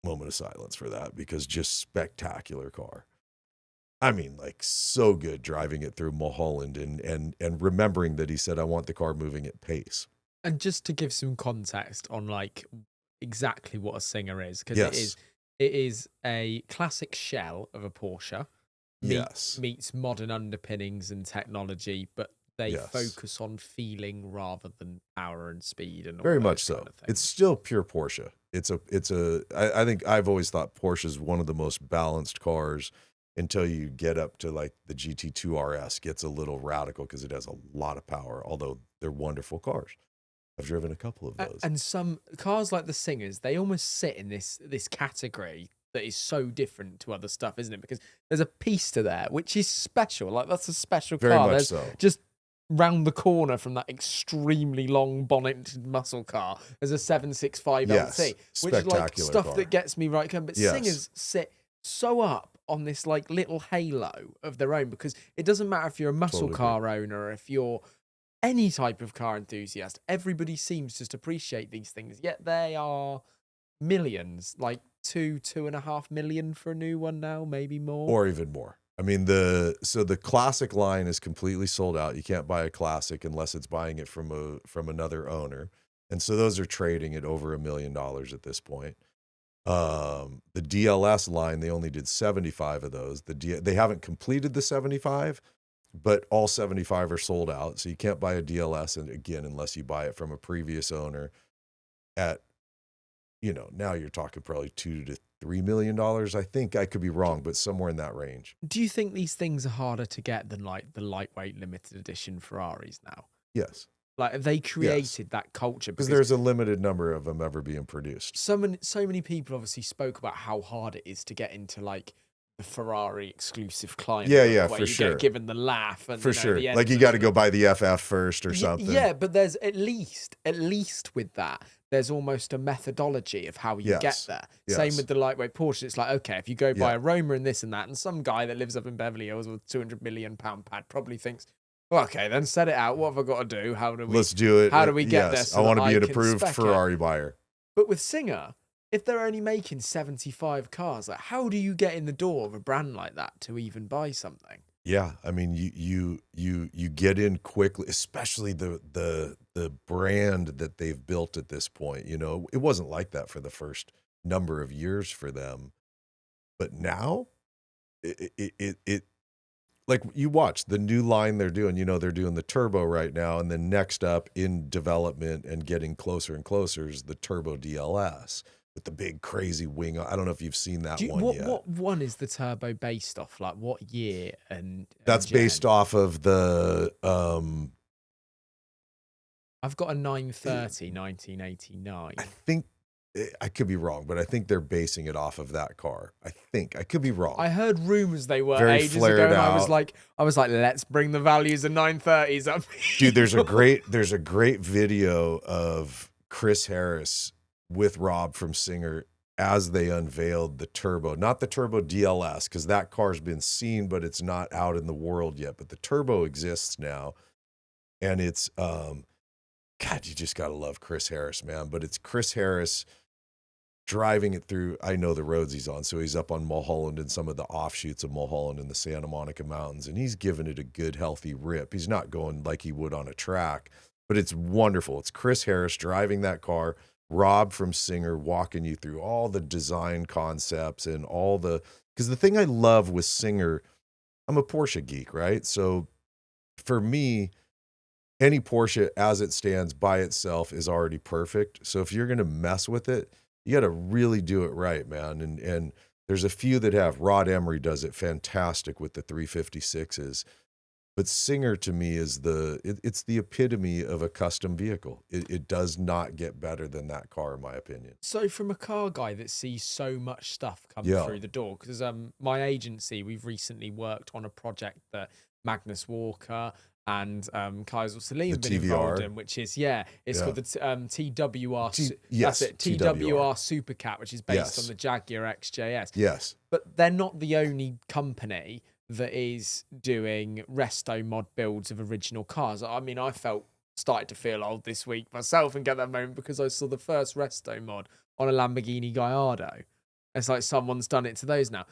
Moment of silence for that, because just spectacular car. I mean, like, so good driving it through Mulholland and remembering that he said, I want the car moving at pace. And just to give some context on like exactly what a Singer is, because it is a classic shell of a Porsche. Meets modern underpinnings and technology, but they focus on feeling rather than power and speed and all very much kind so. of things. It's still pure Porsche. I think I've always thought Porsche is one of the most balanced cars until you get up to like the GT2 RS. Gets a little radical because it has a lot of power, although they're wonderful cars. I've driven a couple of those. And some cars like the Singers, they almost sit in this category that is so different to other stuff, isn't it? Because there's a Pista there, which is special. Like, that's a special car. Very much There's so. just round the corner from that extremely long bonneted muscle car, there's a 765 LT, which is like stuff car that gets me right. But Singers sit so up on this like little halo of their own, because it doesn't matter if you're a muscle car owner or if you're any type of car enthusiast, everybody seems to just appreciate these things, yet they are millions, like 2.5 million for a new one now, maybe more, or even more. I mean, the classic line is completely sold out. You can't buy a classic unless it's buying it from another owner, and so those are trading at over $1 million at this point. The DLS line, they only did 75 of those. They haven't completed the 75, but all 75 are sold out. So you can't buy a DLS, and again, unless you buy it from a previous owner at, you know, now you're talking probably $2 to $3 million. I think I could be wrong, but somewhere in that range. Do you think these things are harder to get than like the lightweight limited edition Ferraris now? Yes. Like, have they created that culture? Because there's a limited number of them ever being produced. So many people obviously spoke about how hard it is to get into like the Ferrari exclusive client Yeah, book yeah, where for you sure. get given the laugh and For sure. the Like you endless got to go buy the FF first or something. Yeah, but there's at least with that, there's almost a methodology of how you get Yes. there. Yes. Same with the lightweight Porsche. It's like, okay, if you go buy Yeah. a Roma and this and that, and some guy that lives up in Beverly Hills with £200 million pad probably thinks, well, okay, then set it out. What have I got to do? How do we? Let's do it. How do we get there? Yes. So I want to that be an can approved spec it? Ferrari buyer. But with Singer, if they're only making 75 cars, like how do you get in the door of a brand like that to even buy something? Yeah, I mean, you get in quickly, especially the brand that they've built at this point. You know, it wasn't like that for the first number of years for them, but now it like you watch the new line they're doing. You know, they're doing the turbo right now, and then next up in development and getting closer and closer is the turbo DLS with the big crazy wing. I don't know if you've seen that one yet. What one is the turbo based off? Like what year and That's gen? based off of the I've got a 930 1989. I think I could be wrong, but I think they're basing it off of that car. I think I could be wrong. I heard rumors they were Very ages flared ago, and out. I was like, let's bring the values of 930s up. Dude, there's a great video of Chris Harris with Rob from Singer as they unveiled the turbo, not the turbo DLS, because that car's been seen, but it's not out in the world yet. But the turbo exists now, and it's God, you just gotta love Chris Harris, man. But it's Chris Harris driving it through. I know the roads he's on, so he's up on Mulholland and some of the offshoots of Mulholland in the Santa Monica Mountains, and he's giving it a good, healthy rip. He's not going like he would on a track, but it's wonderful. It's Chris Harris driving that car, Rob from Singer walking you through all the design concepts and all the, because the thing I love with Singer, I'm a Porsche geek, right? So for me, any Porsche as it stands by itself is already perfect. So if you're going to mess with it, you got to really do it right, man. And there's a few that have. Rod Emery does it fantastic with the 356s. But Singer to me is it's the epitome of a custom vehicle. It does not get better than that car, in my opinion. So from a car guy that sees so much stuff come through the door, because my agency, we've recently worked on a project that Magnus Walker and Kaiser Salim have been involved in, which is it's called the TWR. That's it, TWR Supercat, which is based on the Jaguar XJS. Yes, but they're not the only company that is doing Restomod builds of original cars. I mean, I started to feel old this week myself and get that moment because I saw the first Restomod on a Lamborghini Gallardo. It's like someone's done it to those now.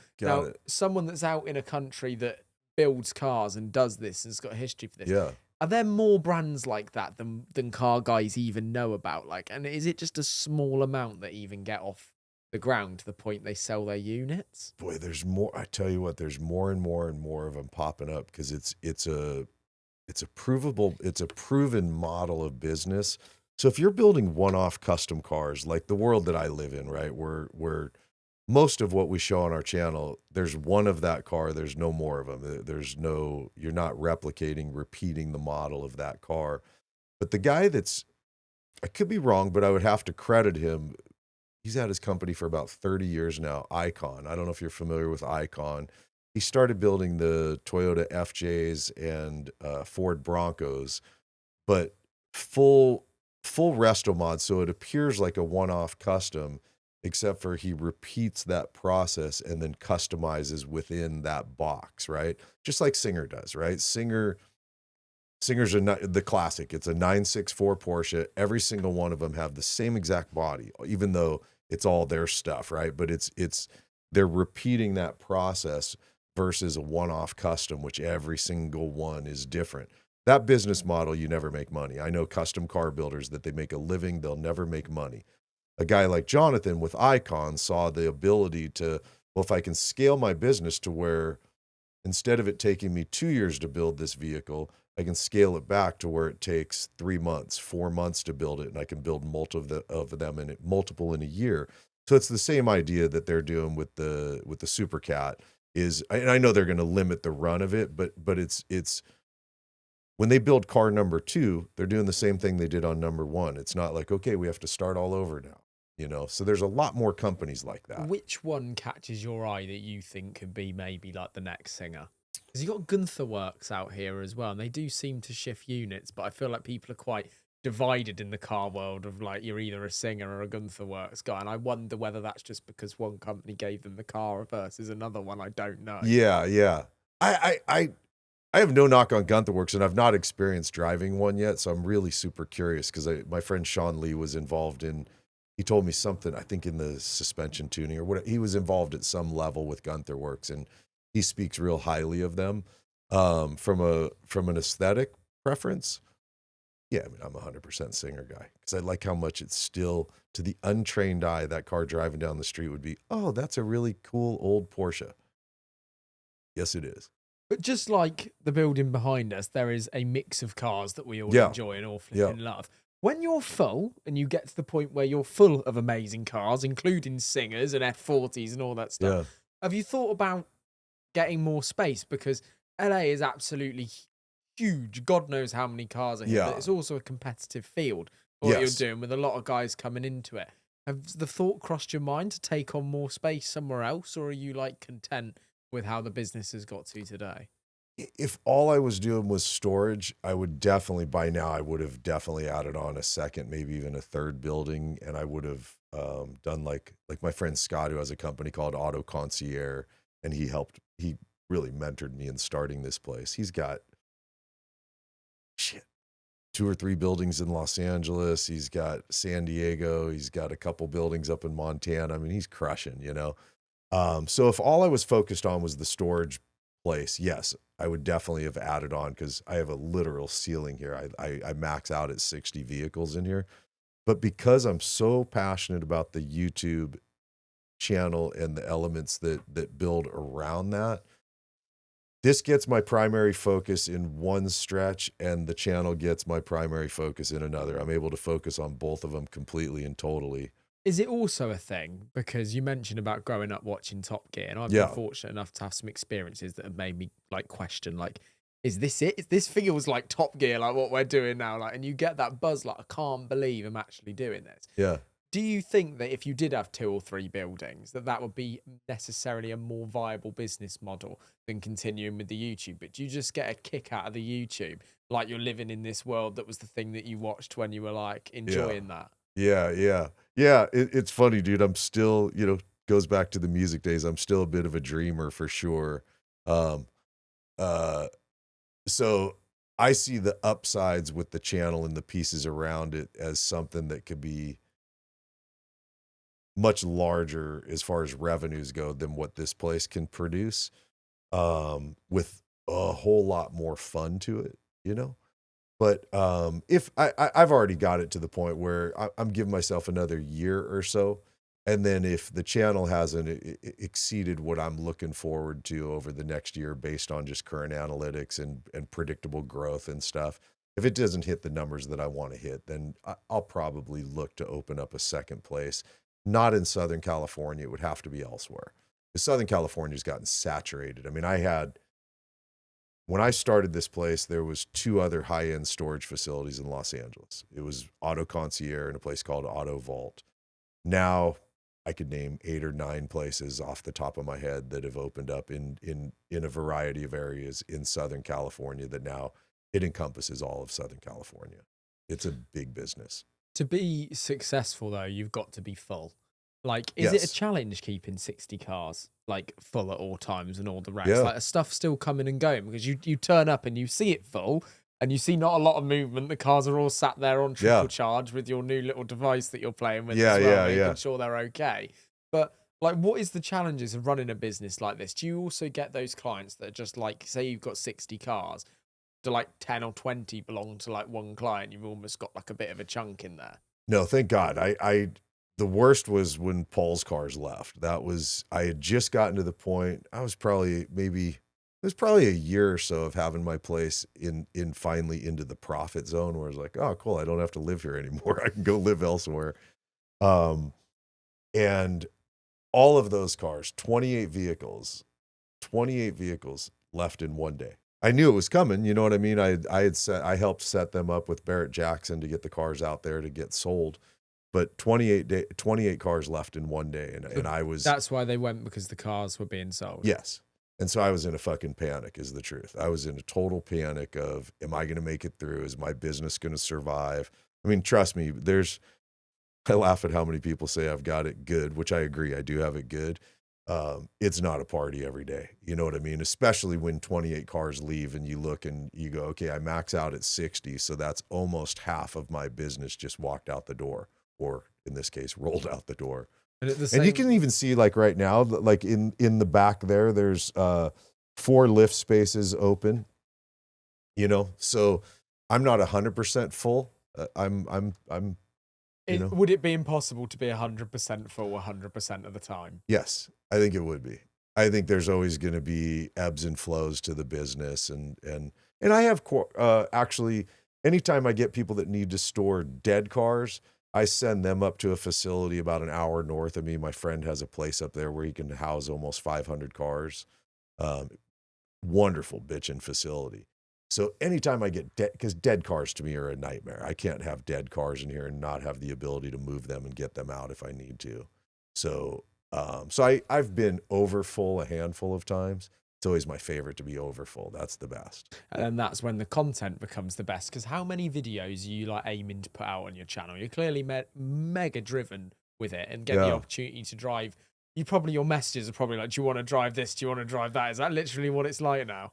Someone that's out in a country that builds cars and does this and has got a history for this. Yeah. Are there more brands like that than car guys even know about? Like, and is it just a small amount that even get off the ground to the point they sell their units? Boy, there's more. I tell you what, there's more and more and more of them popping up because it's a proven model of business. So if you're building one-off custom cars, like the world that I live in, right, where most of what we show on our channel, there's one of that car, there's no more of them. You're not repeating the model of that car. But the guy I could be wrong, but I would have to credit him. He's had his company for about 30 years now, Icon. I don't know if you're familiar with Icon. He started building the Toyota FJs and Ford Broncos, but full Restomods, so it appears like a one-off custom, except for he repeats that process and then customizes within that box, right? Just like Singer does, right? Singer's the classic. It's a 964 Porsche. Every single one of them have the same exact body, even though it's all their stuff, right? But they're repeating that process versus a one-off custom, which every single one is different. That business model, you never make money. I know custom car builders that they make a living, they'll never make money. A guy like Jonathan with Icon saw the ability to, well, if I can scale my business to where instead of it taking me 2 years to build this vehicle, I can scale it back to where it takes 3 months, 4 months to build it, and I can build multiple in a year. So it's the same idea that they're doing with the Supercat. And I know they're going to limit the run of it, but it's when they build car number 2, they're doing the same thing they did on number 1. It's not like, okay, we have to start all over now. you know? So there's a lot more companies like that. Which one catches your eye that you think could be maybe like the next Singer? Because you got Gunther Werks out here as well, and they do seem to shift units, but I feel like people are quite divided in the car world of like you're either a Singer or a Gunther Werks guy, and I wonder whether that's just because one company gave them the car versus another one. I don't know. Yeah, yeah. I have no knock on Gunther Werks, and I've not experienced driving one yet, so I'm really super curious because my friend Shawn was involved in. He told me something, I think in the suspension tuning or what. He was involved at some level with Gunther Werks, and he speaks real highly of them. From an aesthetic preference, yeah, I mean, I'm 100% Singer guy because I like how much it's still, to the untrained eye, that car driving down the street would be, oh, that's a really cool old Porsche. Yes, it is. But just like the building behind us, there is a mix of cars that we all Yeah. enjoy and all Yeah. flipping love. When you're full and you get to the point where you're full of amazing cars, including Singers and F40s and all that stuff, Yeah. have you thought about getting more space? Because LA is absolutely huge. God knows how many cars are here, Yeah. but it's also a competitive field. What Yes. you're doing with a lot of guys coming into it. Has the thought crossed your mind to take on more space somewhere else, or are you like content with how the business has got to today? If all I was doing was storage, I would definitely, by now, I would have definitely added on a second, maybe even a third building. And I would have done like my friend Scott, who has a company called Auto Concierge, and he really mentored me in starting this place. He's got 2 or 3 buildings in Los Angeles. He's got San Diego. He's got a couple buildings up in Montana. I mean, he's crushing, you know? So if all I was focused on was the storage place, yes, I would definitely have added on because I have a literal ceiling here. I max out at 60 vehicles in here. But because I'm so passionate about the YouTube channel and the elements that build around that, this gets my primary focus in one stretch, and the channel gets my primary focus in another. I'm able to focus on both of them completely and totally. Is it also a thing, because you mentioned about growing up watching Top Gear, and I've Yeah. been fortunate enough to have some experiences that have made me like question, like, is this it? This feels like Top Gear, like what we're doing now, like, and you get that buzz, like, I can't believe I'm actually doing this. Yeah. Do you think that if you did have 2 or 3 buildings, that would be necessarily a more viable business model than continuing with the YouTube? But do you just get a kick out of the YouTube, like you're living in this world that was the thing that you watched when you were like enjoying that? Yeah. It's funny, dude. I'm still, goes back to the music days. I'm still a bit of a dreamer for sure. Um, so I see the upsides with the channel and the pieces around it as something that could be much larger as far as revenues go than what this place can produce, with a whole lot more fun to it, you know? But if I've already got it to the point where I'm giving myself another year or so, and then if the channel hasn't exceeded what I'm looking forward to over the next year based on just current analytics and predictable growth and stuff, if it doesn't hit the numbers that I want to hit, then I'll probably look to open up a second place. Not in Southern California. It would have to be elsewhere. Because Southern California's gotten saturated. I mean, when I started this place, there was 2 other high-end storage facilities in Los Angeles. It was Auto Concierge and a place called Auto Vault. Now I could name 8 or 9 places off the top of my head that have opened up in a variety of areas in Southern California that now it encompasses all of Southern California. It's a big business. To be successful, though, you've got to be full. Like, is it a Yes. challenge keeping 60 cars like full at all times and all the rest? Yeah. Like, are stuff still coming and going? Because you turn up and you see it full and you see not a lot of movement. The cars are all sat there on triple charge with your new little device that you're playing with as well, making sure they're okay. But like, what is the challenges of running a business like this? Do you also get those clients that are just like, say you've got 60 cars, do like 10 or 20 belong to like one client? You've almost got like a bit of a chunk in there. No, thank God. The worst was when Paul's cars left. I had just gotten to the point. It was probably a year or so of having my place in finally into the profit zone where I was like, oh, cool. I don't have to live here anymore. I can go live elsewhere. And all of those cars, 28 vehicles left in one day. I knew it was coming. You know what I mean? I helped set them up with Barrett Jackson to get the cars out there to get sold. but 28 cars left in one day. And I was, That's why they went, because the cars were being sold. yes. And so I was in a fucking panic, is the truth. I was in a total panic of, am I going to make it through? Is my business going to survive? I mean, trust me, I laugh at how many people say I've got it good, which I agree. I do have it good. It's not a party every day. You know what I mean? Especially when 28 cars leave and you look and you go, okay, I max out at 60. So that's almost half of my business just walked out the door, or in this case, rolled out the door. And you can even see, like right now, like in the back there's 4 lift spaces open, you know? So I'm not 100% full. Would it be impossible to be 100% full 100% of the time? Yes, I think it would be. I think there's always going to be ebbs and flows to the business, and I have actually, anytime I get people that need to store dead cars, I send them up to a facility about an hour north of me. My friend has a place up there where he can house almost 500 cars. Wonderful bitchin' facility. So anytime I get because dead cars to me are a nightmare. I can't have dead cars in here and not have the ability to move them and get them out if I need to. So, I've been over full a handful of times. It's always my favorite to be over full. That's the best. And then that's when the content becomes the best. Because how many videos are you like aiming to put out on your channel? You're clearly mega driven with it and get the opportunity to drive. Your messages are probably like, do you want to drive this? Do you want to drive that? Is that literally what it's like now?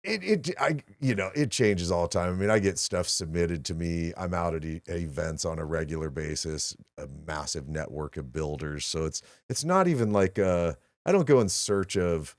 It changes all the time. I mean, I get stuff submitted to me. I'm out at events on a regular basis, a massive network of builders. So it's not even like I don't go in search of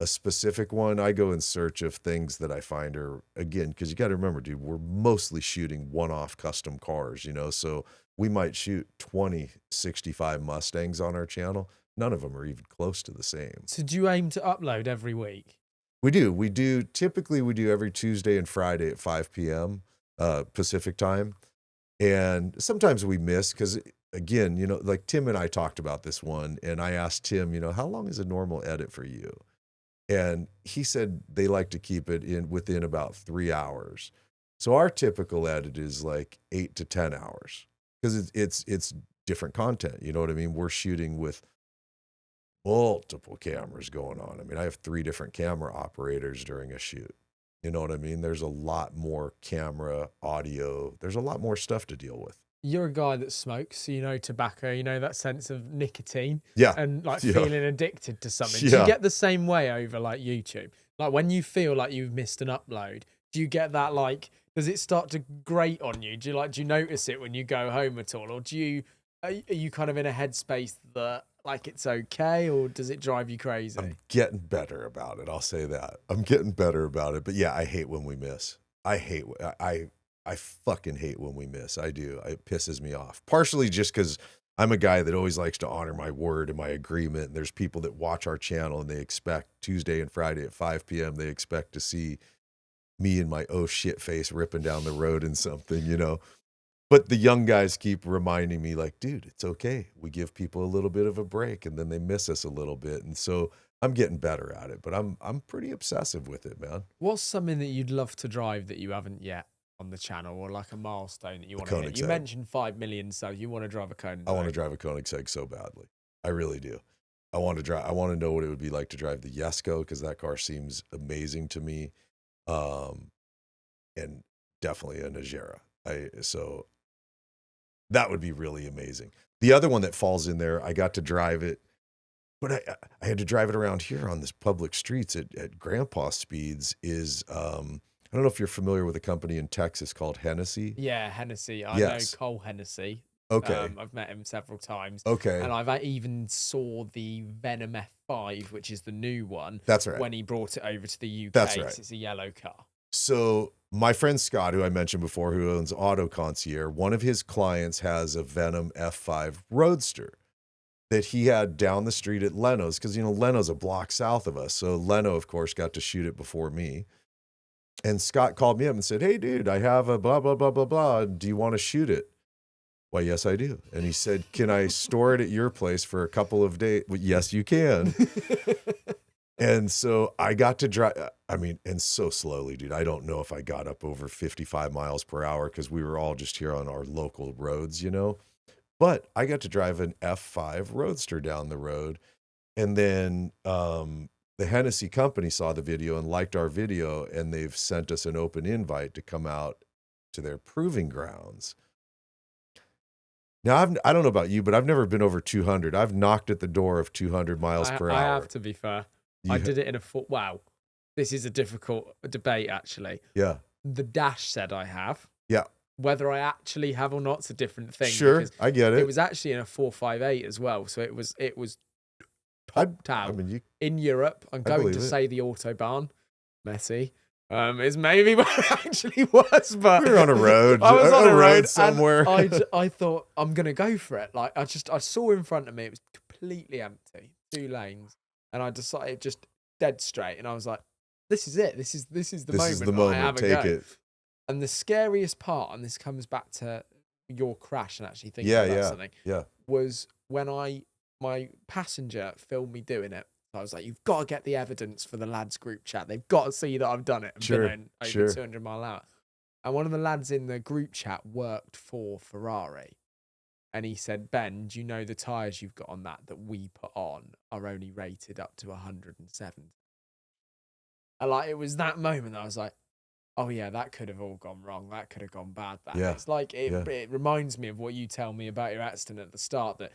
a specific one. I go in search of things that I find are, again, because you got to remember, dude, we're mostly shooting one-off custom cars, you know, so we might shoot 20 65 Mustangs on our channel. None of them are even close to the same. So do you aim to upload every week? We do. Typically, we do every Tuesday and Friday at 5 p.m. Pacific time. And sometimes we miss because, again, you know, like Tim and I talked about this one, and I asked Tim, you know, how long is a normal edit for you? And he said they like to keep it within about 3 hours. So our typical edit is like 8 to 10 hours because it's different content. You know what I mean? We're shooting with multiple cameras going on. I mean, I have 3 different camera operators during a shoot. You know what I mean? There's a lot more camera, audio. There's a lot more stuff to deal with. You're a guy that smokes, so you know tobacco, you know that sense of nicotine, and like Yeah. feeling addicted to something. Yeah. Do you get the same way over like YouTube? Like when you feel like you've missed an upload, do you get that, like, does it start to grate on you? Do you notice it when you go home at all, or are you kind of in a headspace that like it's okay, or does it drive you crazy? I'm getting better about it. I'll say that. I'm getting better about it. But yeah, I hate when we miss. I fucking hate when we miss. I do. It pisses me off. Partially just because I'm a guy that always likes to honor my word and my agreement. And there's people that watch our channel and they expect Tuesday and Friday at 5 p.m. They expect to see me and my oh shit face ripping down the road in something, you know. But the young guys keep reminding me, like, dude, it's okay. We give people a little bit of a break, and then they miss us a little bit. And so I'm getting better at it, but I'm pretty obsessive with it, man. What's something that you'd love to drive that you haven't yet on the channel, or like a milestone that you want to hit? You mentioned 5 million, so you want to drive a Koenigsegg. I want to drive a Koenigsegg so badly. I really do. I want to know what it would be like to drive the Jesko, because that car seems amazing to me. And definitely a Najera. So that would be really amazing. The other one that falls in there, I got to drive it, but I had to drive it around here on this public streets at grandpa speeds, is, I don't know if you're familiar with a company in Texas called Hennessey. Yeah, Hennessey. I know Cole Hennessey. Okay. I've met him several times. Okay. And I've even saw the Venom F5, which is the new one. That's right. When he brought it over to the UK. That's right. It's a yellow car. So my friend Scott, who I mentioned before, who owns Auto Concierge, one of his clients has a Venom F5 Roadster that he had down the street at Leno's, because, you know, Leno's a block south of us. So Leno, of course, got to shoot it before me. And Scott called me up and said, hey, dude, I have a blah, blah, blah, blah, blah. Do you want to shoot it? Why, yes, I do. And he said, can I store it at your place for a couple of days? Well, yes, you can. And so I got to drive, I mean, and so slowly, dude. I don't know if I got up over 55 miles per hour because we were all just here on our local roads, you know. But I got to drive an F5 Roadster down the road. And then the Hennessey company saw the video and liked our video, and they've sent us an open invite to come out to their proving grounds. Now, I don't know about you, but I've never been over 200. I've knocked at the door of 200 miles per hour. I have, to be fair. I did it in a foot. Wow. This is a difficult debate, actually. Yeah. The dash said I have. Yeah. Whether I actually have or not's a different thing. Sure, I get it. It was actually in a 458 as well, so it was topped out. I mean, in Europe. I'm going to say the Autobahn, Messi. Is maybe where it actually was, but we were on a road. I was on a road somewhere. I thought I'm gonna go for it. Like I saw in front of me, it was completely empty, 2 lanes, and I decided just dead straight, and I was like, "This is it. This is the moment. Is the moment. I have Take a go." it. And the scariest part, and this comes back to your crash and actually thinking about something, was when my passenger filmed me doing it. I was like, you've got to get the evidence for the lads group chat. They've got to see that I've done it. I've been over 200 mile an hour. And one of the lads in the group chat worked for Ferrari. And he said, Ben, do you know the tyres you've got on that we put on are only rated up to 170? And like, it was that moment that I was like, oh yeah, that could have all gone wrong. That could have gone bad. It's like, it reminds me of what you tell me about your accident at the start, that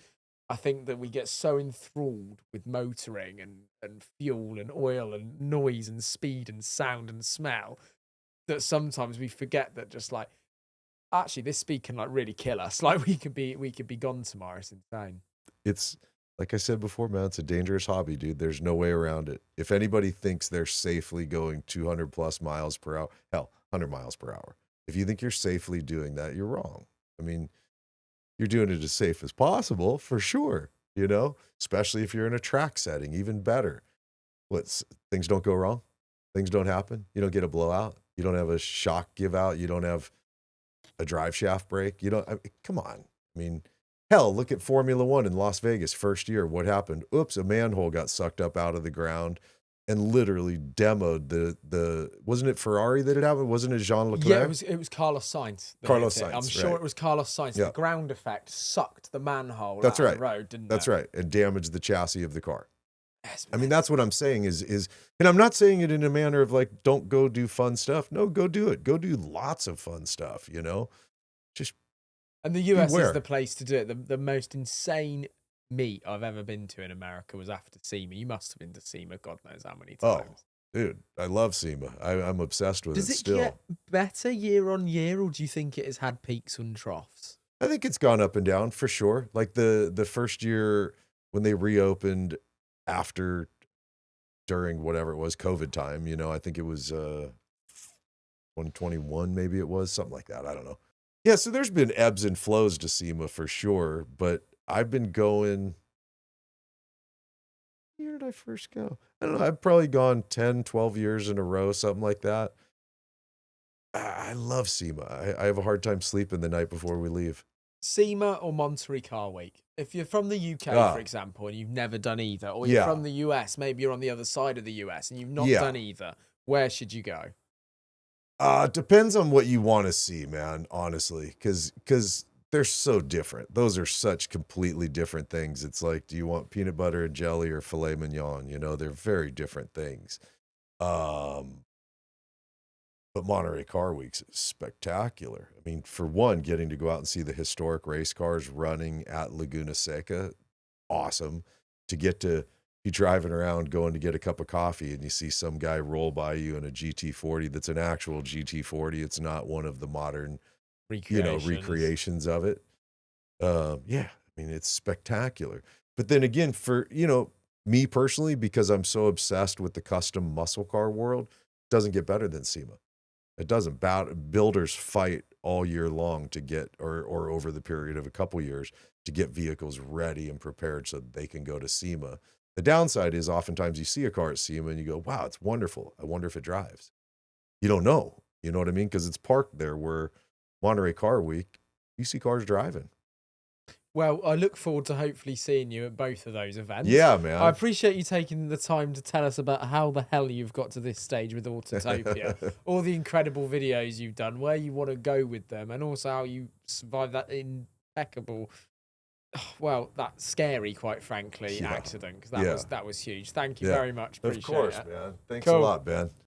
I think that we get so enthralled with motoring and fuel and oil and noise and speed and sound and smell that sometimes we forget that just like, actually this speed can like really kill us. Like we could be gone tomorrow. It's insane. It's like I said before, man, it's a dangerous hobby, dude. There's no way around it. If anybody thinks they're safely going 200 plus miles per hour, hell, 100 miles per hour. If you think you're safely doing that, you're wrong. I mean, you're doing it as safe as possible, for sure, you know, especially if you're in a track setting, even better. Things don't go wrong. Things don't happen. You don't get a blowout. You don't have a shock give out. You don't have a drive shaft break. Come on. I mean, hell, look at Formula One in Las Vegas, first year. What happened? Oops, a manhole got sucked up out of the ground and literally demoed the wasn't it Ferrari that it happened? Wasn't it Jean Leclerc? Yeah, it was Carlos Sainz. I'm sure it was Carlos Sainz. Yeah. The ground effect sucked the manhole out of the road, didn't it? That's right. And damaged the chassis of the car. Yes, I mean, that's what I'm saying is, and I'm not saying it in a manner of like, don't go do fun stuff. No, go do it. Go do lots of fun stuff, you know? And the US is the place to do it. The most insane meet I've ever been to in America was after SEMA. You must have been to SEMA, God knows how many times. Oh, dude, I love SEMA. I'm obsessed with it still. Does it get better year on year, or do you think it has had peaks and troughs? I think it's gone up and down for sure. Like the first year when they reopened during whatever it was, COVID time, you know, I think it was 2021, maybe it was, something like that. I don't know. Yeah, so there's been ebbs and flows to SEMA for sure, but I've been going. What year did I first go? I don't know. I've probably gone 10, 12 years in a row, something like that. I love SEMA. I have a hard time sleeping the night before we leave. SEMA or Monterey Car Week? If you're from the UK, for example, and you've never done either, or you're from the US, maybe you're on the other side of the US and you've not done either, where should you go? Depends on what you want to see, man, honestly, because they're so different. Those are such completely different things. It's like, do you want peanut butter and jelly or filet mignon? You know, they're very different things. But Monterey Car Week's is spectacular. I mean, for one, getting to go out and see the historic race cars running at Laguna Seca, awesome. To get to be driving around going to get a cup of coffee and you see some guy roll by you in a GT40 that's an actual GT40. It's not one of the modern, recreations of it. I mean, it's spectacular. But then again, for, me personally, because I'm so obsessed with the custom muscle car world, it doesn't get better than SEMA. It doesn't. Builders fight all year long to get, or over the period of a couple years, to get vehicles ready and prepared so that they can go to SEMA. The downside is oftentimes you see a car at SEMA and you go, wow, it's wonderful. I wonder if it drives. You don't know. You know what I mean? Because it's parked there, where Monterey Car Week, you see cars driving. Well, I look forward to hopefully seeing you at both of those events. Yeah, man. I appreciate you taking the time to tell us about how the hell you've got to this stage with Autotopia, all the incredible videos you've done, where you want to go with them, and also how you survived that impeccable, well, that scary, quite frankly, accident, because that was huge. Thank you very much. Appreciate Of course, it. man. Thanks a lot, man.